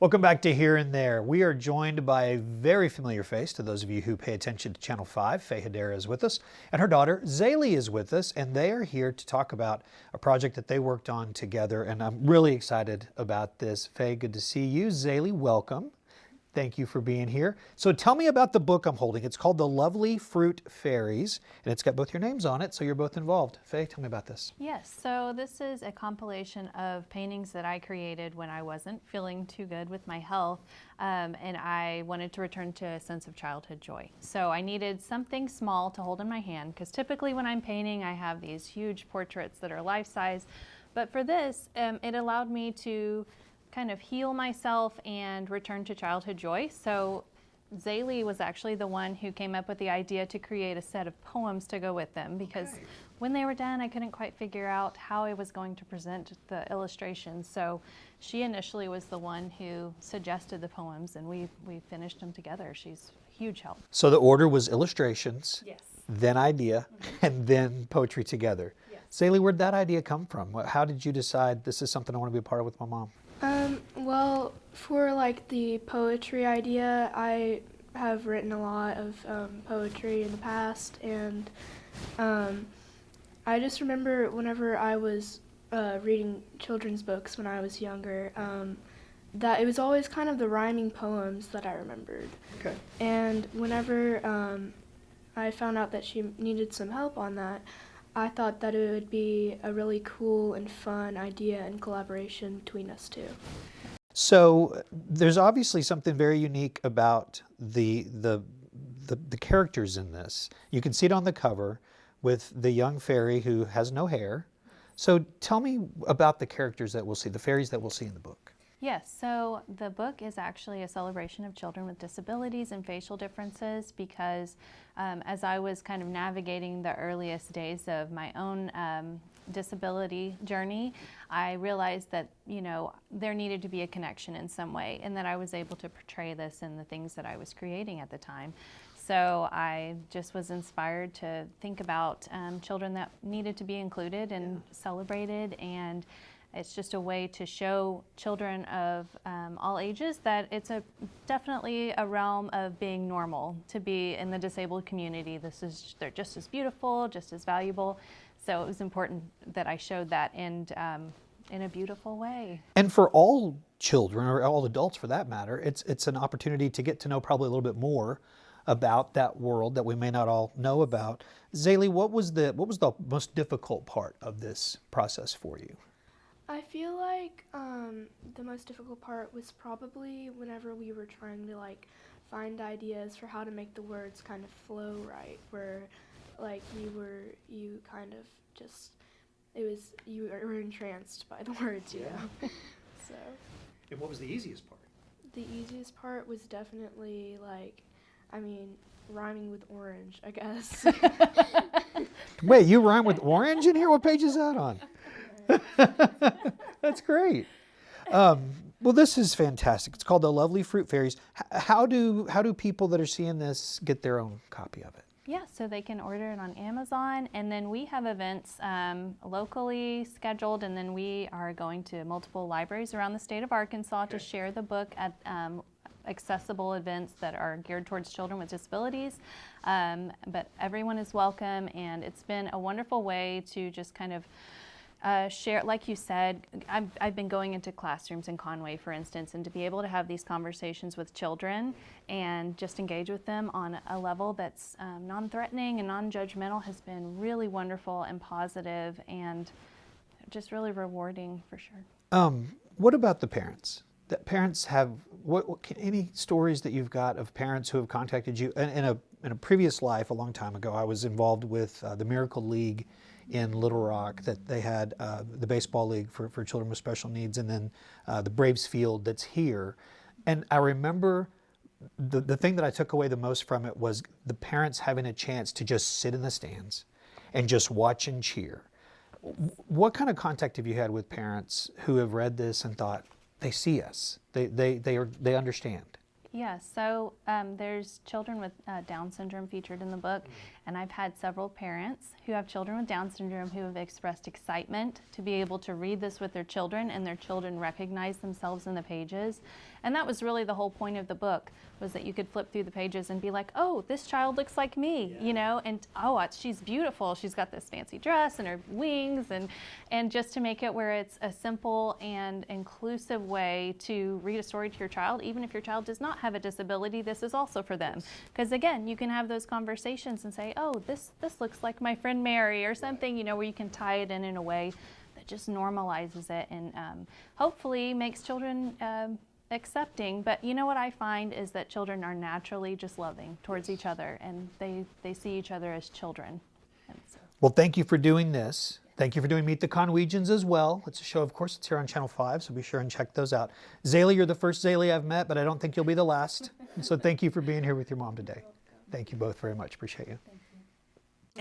Welcome back to Here and There. We are joined by a very familiar face to those of you who pay attention to Channel 5. Faye Hedera is with us, and her daughter Zéile is with us, and they are here to talk about a project that they worked on together, and I'm really excited about this. Faye, good to see you. Zéile, welcome. Thank you for being here. So tell me about the book I'm holding. It's called The Lovely Fruit Fairies, and it's got both your names on it, so you're both involved. Faye, tell me about this. Yes, so this is a compilation of paintings that I created when I wasn't feeling too good with my health, and I wanted to return to a sense of childhood joy. So I needed something small to hold in my hand, because typically when I'm painting, I have these huge portraits that are life-size. But for this, it allowed me to kind of heal myself and return to childhood joy. So Zéile was actually the one who came up with the idea to create a set of poems to go with them, because when they were done, I couldn't quite figure out how I was going to present the illustrations. So she initially was the one who suggested the poems, and we finished them together. She's a huge help. So the order was illustrations, Yes. then idea, and then poetry together. Yes. Zéile, where'd that idea come from? How did you decide this is something I want to be a part of with my mom? Well, for like the poetry idea, I have written a lot of poetry in the past, and I just remember whenever I was reading children's books when I was younger, that it was always kind of the rhyming poems that I remembered. Okay. And whenever I found out that she needed some help on that, I thought that it would be a really cool and fun idea and collaboration between us two. So there's obviously something very unique about the characters in this. You can see it on the cover with the young fairy who has no hair. So tell me about the characters that we'll see, the fairies that we'll see in the book. Yes, so the book is actually a celebration of children with disabilities and facial differences, because as I was kind of navigating the earliest days of my own disability journey, I realized that, you know, there needed to be a connection in some way, and that I was able to portray this in the things that I was creating at the time. So I just was inspired to think about children that needed to be included and celebrated, and it's just a way to show children of all ages that it's definitely a realm of being normal to be in the disabled community. They're just as beautiful, just as valuable. So it was important that I showed that in a beautiful way. And for all children, or all adults for that matter, it's an opportunity to get to know probably a little bit more about that world that we may not all know about. Zéile, what was the most difficult part of this process for you? I feel like the most difficult part was probably whenever we were trying to like find ideas for how to make the words kind of flow right, where like you were entranced by the words, you know. So. And what was the easiest part? The easiest part was definitely rhyming with orange, I guess. Wait, you rhyme with orange in here? What page is that on? That's great. Well, this is fantastic. It's called The Lovely Fruit Fairies. How do people that are seeing this get their own copy of it? Yeah, so they can order it on Amazon, and then we have events locally scheduled, and then we are going to multiple libraries around the state of Arkansas to share the book at accessible events that are geared towards children with disabilities. But everyone is welcome, and it's been a wonderful way to just kind of share, like you said. I've been going into classrooms in Conway, for instance, and to be able to have these conversations with children and just engage with them on a level that's non-threatening and non-judgmental has been really wonderful and positive, and just really rewarding for sure. What about the parents? That parents have any stories that you've got of parents who have contacted you? In a previous life, a long time ago, I was involved with the Miracle League in Little Rock, that they had the baseball league for children with special needs, and then the Braves field that's here. And I remember the thing that I took away the most from it was the parents having a chance to just sit in the stands and just watch and cheer. What kind of contact have you had with parents who have read this and thought, they see us, they understand? Yeah, so there's children with Down syndrome featured in the book, And I've had several parents who have children with Down syndrome who have expressed excitement to be able to read this with their children, and their children recognize themselves in the pages. And that was really the whole point of the book, was that you could flip through the pages and be like, oh, this child looks like me, you know, and oh, she's beautiful. She's got this fancy dress and her wings, and just to make it where it's a simple and inclusive way to read a story to your child, even if your child does not have a disability, this is also for them. Because again, you can have those conversations and say, oh, this looks like my friend Mary or something, you know, where you can tie it in a way that just normalizes it and hopefully makes children accepting. But you know what I find is that children are naturally just loving towards each other, and they see each other as children. And so. Well, thank you for doing this. Thank you for doing Meet the Conwegians as well. It's a show, of course, it's here on Channel 5, so be sure and check those out. Zéile, you're the first Zéile I've met, but I don't think you'll be the last. So thank you for being here with your mom today. Thank you both very much. Appreciate you.